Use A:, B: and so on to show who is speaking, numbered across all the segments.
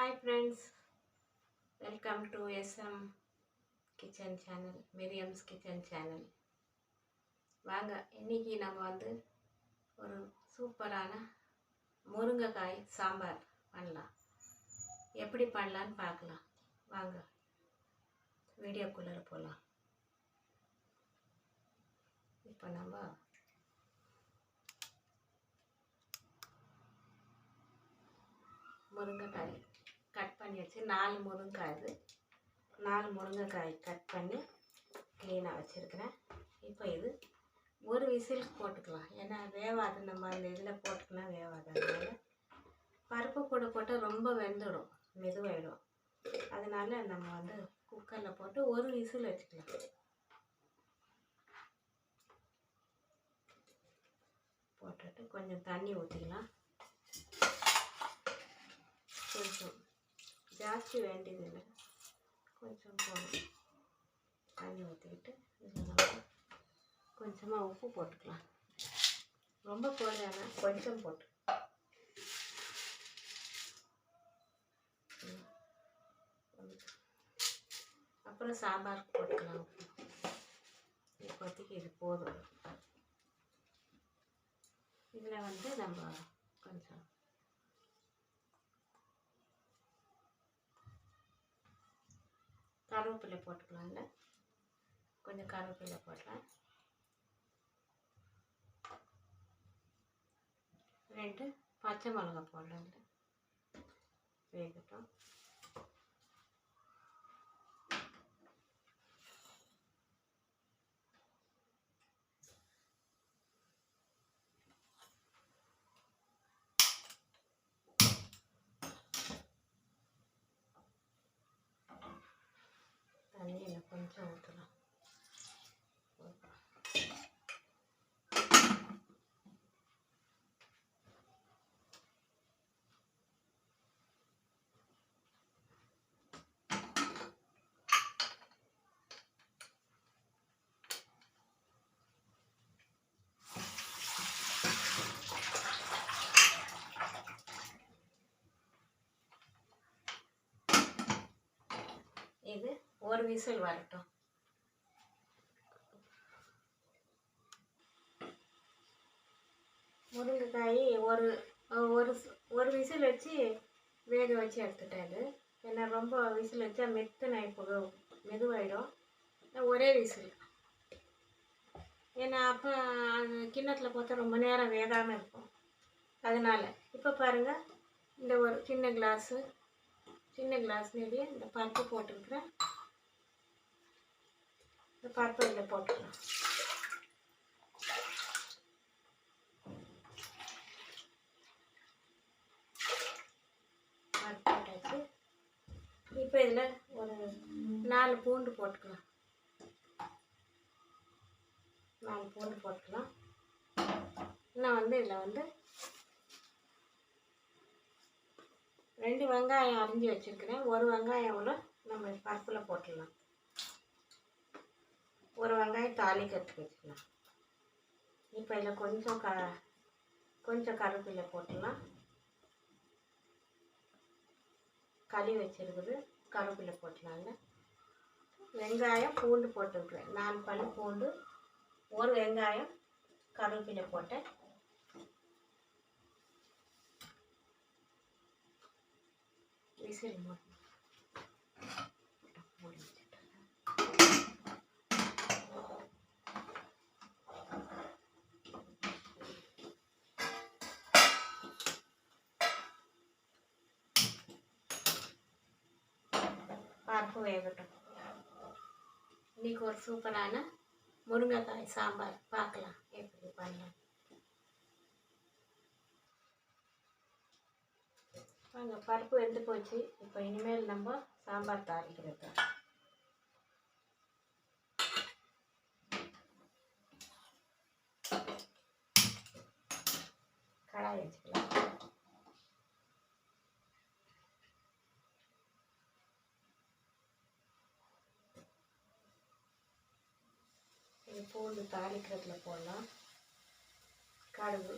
A: Hi friends, welcome to SM Kitchen Channel, Miriam's Kitchen Channel. வாங்க இன்னைக்கு நம்ம ஒரு சூப்பரான முருங்கைக்காய் சாம்பார் பண்ணலாம். எப்படி பண்ணலாம்னு பார்க்கலாம். வாங்க வீடியோக்குள்ள போகலாம். இப்போ நம்ம முருங்கைக்காய் கட் பண்ணி வச்சு 4 முருங்கைக்காய் கட் பண்ணி க்ளீனாக வச்சுருக்கிறேன். இப்போ இது ஒரு விசில் போட்டுக்கலாம். ஏன்னா வேவாது, நம்ம அந்த இதில் போட்டுக்கலாம் வேவாது. அதனால பருப்பு கூட போட்டால் ரொம்ப வெந்துடும், மெதுவாயிடும். அதனால நம்ம குக்கரில் போட்டு ஒரு விசில் வச்சுக்கலாம். போட்டுட்டு கொஞ்சம் தண்ணி ஊற்றிக்கலாம். கொஞ்சம் ஜாஸ்தி வேண்டியதில்லை, கொஞ்சம் போதும். தண்ணி ஊற்றிக்கிட்டு இதில் நம்ம கொஞ்சமாக உப்பு போட்டுக்கலாம். ரொம்ப போடலைன்னா கொஞ்சம் போட்டு அப்புறம் சாம்பாருக்கு போட்டுக்கலாம் உப்பு. இப்போதைக்கு இது போதும். இதில் நம்ம கொஞ்சம் கருவேப்பிலை போட்டுக்கலாம்ல, கொஞ்சம் கருவேப்பிலை போடலாம். 2 பச்சை மிளகாய் போடலாம்ல, வேகட்டும். தண்ணியில் கொஞ்சம் ஊற்றலாம். இது ஒரு விசில் வரட்டும். முருங்கைக்காய் ஒரு ஒரு ஒரு விசில் வச்சு வேக வச்சு எடுத்துட்டாரு. ஏன்னா ரொம்ப விசில் வச்சா மெதுவாயிடும். ஒரே விசில், ஏன்னா அப்போ அது கிண்ணத்தில் பார்த்தா ரொம்ப நேரம் வேகாமல் இருக்கும். அதனால் இப்போ பாருங்கள், இந்த ஒரு சின்ன கிளாஸ்லேயே இந்த பருப்பு போட்டுருக்குறேன். இந்த பருப்பு இதில் போட்டுக்கலாம். பருப்பு போட்டாச்சு. இப்போ இதில் ஒரு 4 பூண்டு போட்டுக்கலாம். 4 பூண்டு போட்டுக்கலாம். இன்னும் இதில் 2 வெங்காயம் அரிஞ்சு வச்சுருக்கிறேன். ஒரு வெங்காயம் நம்ம பருப்பில் போட்டுடலாம். ஒரு வெங்காயம் தாளிக்கிறதுக்கு வச்சுக்கலாம். இப்போ இதில் கொஞ்சம் கருவேப்பிலை போட்டுடலாம். களி வச்சுருக்குது, கருவேப்பிலை போட்டுலாங்க. வெங்காயம் பூண்டு போட்டுருக்குறேன். 4 பல் பூண்டு, ஒரு வெங்காயம், கருவேப்பிலை போட்டேன். விசில் பருப்பு வேகட்டும். இன்னைக்கு ஒரு சூப்பரான முருங்கைக்காய் சாம்பார் பார்க்கலாம் எப்படி பண்ணலாம். வாங்க, பருப்பு வெந்து போச்சு. இப்போ இனிமேல் நம்ம சாம்பார் தாளிக்கிறது. கடாய் வச்சுக்கலாம். பூண்டு தாளிக்கிறதுல போடலாம். கடுகு,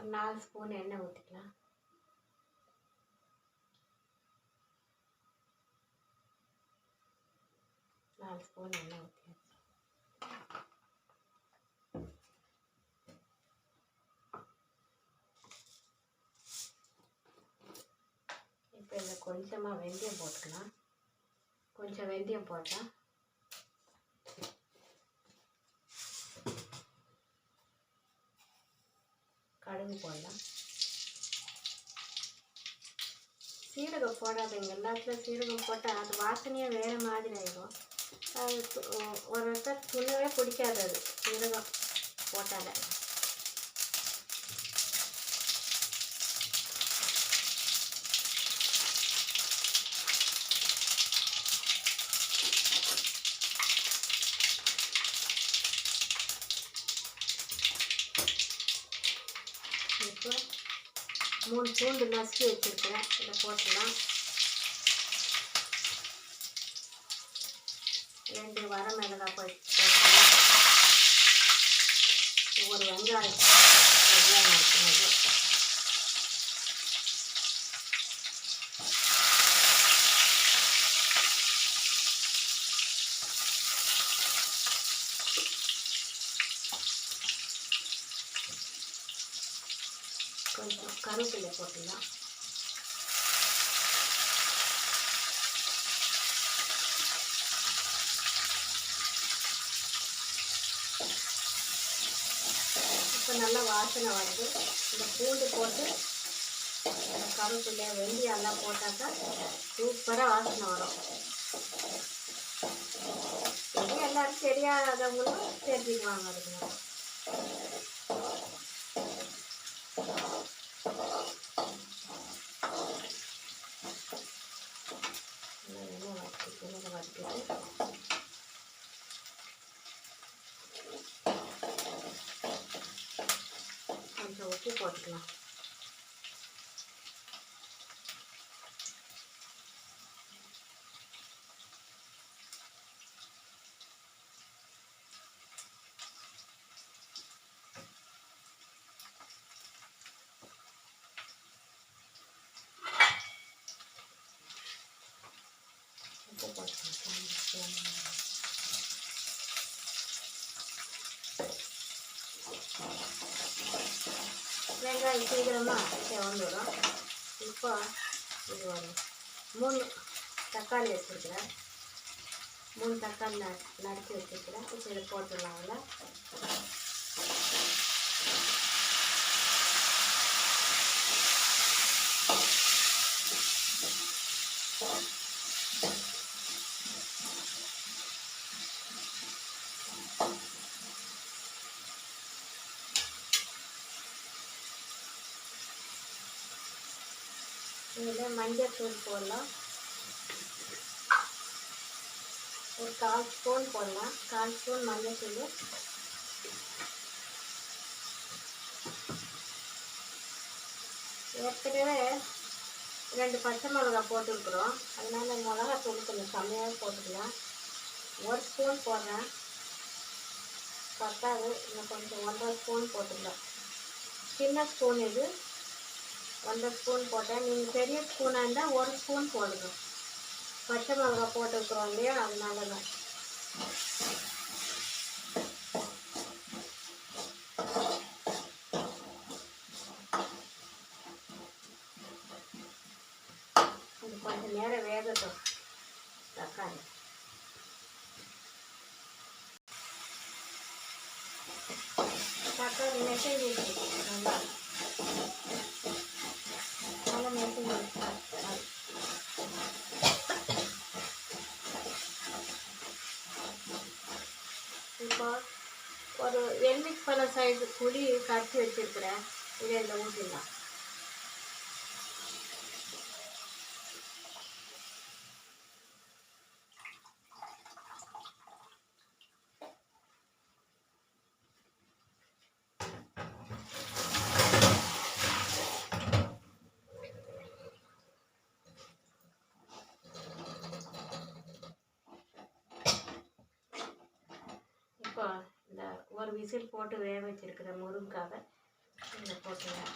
A: ஒரு 4 ஸ்பூன் எண்ணெய் ஊற்றிக்கலாம். எண்ணெய் ஊற்றியாச்சு. இப்போ இதில் கொஞ்சமாக வெந்தயம் போட்டுக்கலாம். கொஞ்சம் வெந்தயம் போட்டால் கடுகு போடலாம். சீரகம் போடாதீங்க. எல்லாத்துலையும் சீரகம் போட்டால் அது வாசனையே வேறு மாதிரி ஆகிடும். அது ஒரு இடத்துல துணவே பிடிக்காது அது சீரகம் போட்டால. இப்போ 3 பூண்டு நசுக்கி வச்சுருக்கேன், இதை போட்டுடலாம். 2 வரமிளகாய் போட்டுக்கலாம். ஒரு வெங்காயம் நறுக்கினது. கொஞ்சம் கருவேப்பிலை போட்டுக்கலாம். இப்போ நல்லா வாசனை வருது. இந்த பூண்டு போட்டு கருவேப்பிலை வெந்தயம் எல்லாம் போட்டாக்கா சூப்பராக வாசனை வரும். இது எல்லாரும் தெரியாதவங்களும் தெரிஞ்சுக்குவாங்க. அதுக்கு கொஞ்சம் உப்பு போட்டுக்கலாம். வெங்காயம் சீக்கிரமாக வந்துடும். இப்போ இது ஒரு 3 தக்காளி வச்சுருக்கிறேன். 3 தக்காளி நறுக்கி வச்சுருக்கிறேன். இப்போ இதை போட்டுடலாம்ல. இதில் மஞ்சள் தூள் போடலாம். ஒரு 1/4 ஸ்பூன் போடலாம். 1/4 ஸ்பூன் மஞ்சள் தூள். ஏற்கனவே 2 பச்சை மிளகாய் போட்டுருக்குறோம். அதனால் மிளகாத்தூள் கொஞ்சம் கம்மியாக போட்டுக்கலாம். 1 ஸ்பூன் போடுறேன், பத்தாது. இன்னும் கொஞ்சம் 1/2 ஸ்பூன் போட்டுக்கலாம். சின்ன ஸ்பூன் இது, 1/2 ஸ்பூன் போட்டேன். நீங்கள் பெரிய ஸ்பூனாக இருந்தால் 1 ஸ்பூன் போடுங்க. பச்சை மிளகாய் போட்டுருக்குறோம் இல்லையா, அதனால தான். இது கொஞ்சம் நேரம் வேகட்டும் தக்காளி. தக்காளி மெசேஜ் நல்லா மெசேஜ். இப்போ ஒரு எலுமிச்சம்பழம் சைடு புளி கரைச்சி வச்சுருக்கிறேன். இதை இதில் ஊற்றிடலாம். இப்போ இந்த ஒரு விசில் போட்டு வேக வச்சுருக்கிற முருங்கைக்காவை இதில் போட்டுக்கலாம்.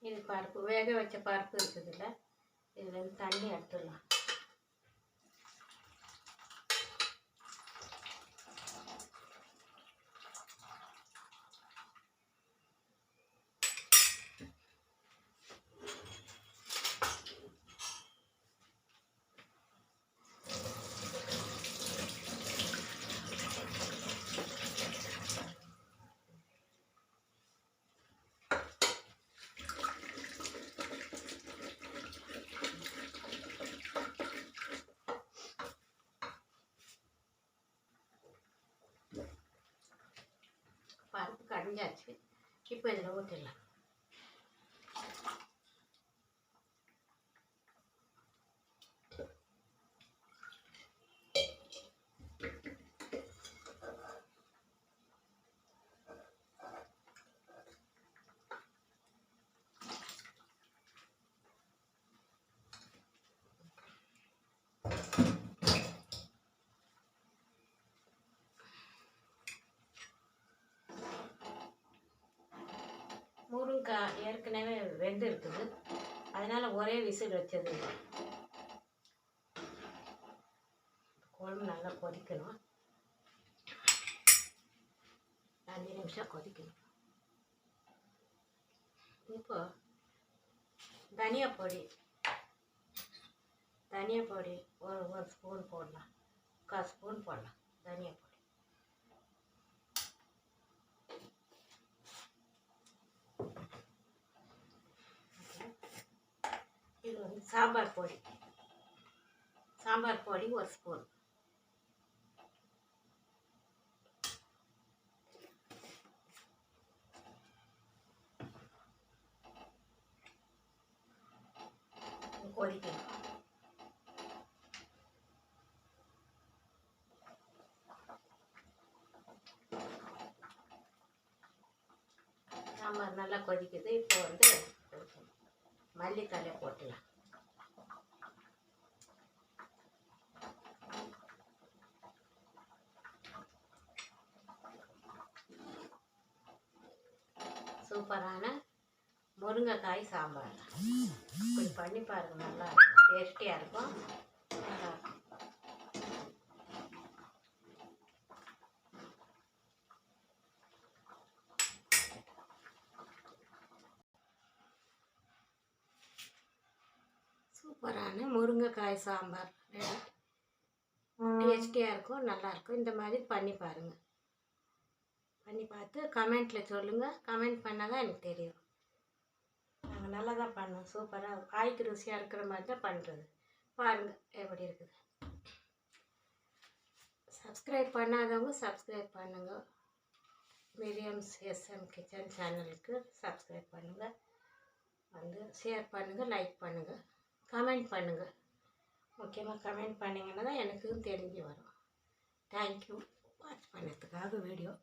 A: இது பருப்பு வேக வச்ச பருப்பு இருக்குதுல்ல, இதுலேருந்து தண்ணி எடுத்துடலாம். பருப்பு கடைஞ்சாச்சு. இப்போ இதில் ஊற்றிடலாம். முருங்கைக்காய் ஏற்கனவே வெந்து இருக்குது, அதனால் ஒரே விசில் வச்சது. குழம்பு நல்லா கொதிக்கணும். 5 நிமிஷம் கொதிக்கணும். இப்போ தனியா பொடி ஒரு ஸ்பூன் போடலாம், 1/4 ஸ்பூன் போடலாம் தனியா பொடி. இது வந்து சாம்பார் பொடி 1 ஸ்பூன். கொதிக்கணும். சாம்பார் நல்லா கொதிக்குது. இப்போ வந்து மல்லித்தழை போட்டுலாம். சூப்பரான முருங்கைக்காய் சாம்பார் கொஞ்சம் பண்ணி பாருங்கள், நல்லா இருக்கும், டேஸ்டியாக இருக்கும், நல்லா இருக்கும். சூப்பரான முருங்கைக்காய் சாம்பார் ரெடி. டேஸ்டியாக இருக்கும், நல்லாயிருக்கும். இந்த மாதிரி பண்ணி பாருங்கள். பண்ணி பார்த்து கமெண்ட்டில் சொல்லுங்கள். கமெண்ட் பண்ணால் தான் எனக்கு தெரியும். நாங்கள் நல்லா தான் பண்ணோம். சூப்பராக காய்க்கு ருசியாக இருக்கிற மாதிரி தான் பண்ணுறது. பாருங்கள் எப்படி இருக்குது. சப்ஸ்கிரைப் பண்ணாதவங்க சப்ஸ்கிரைப் பண்ணுங்கள். M.S.M.K கிச்சன் சேனலுக்கு சப்ஸ்கிரைப் பண்ணுங்கள். வந்து ஷேர் பண்ணுங்கள், லைக் பண்ணுங்கள், கமெண்ட் பண்ணுங்கள். முக்கியமாக கமெண்ட் பண்ணிங்கன்னா தான் எனக்கும் தெரிஞ்சு வரும். தேங்க்யூ வாட்ச் பண்ணதுக்காக வீடியோ.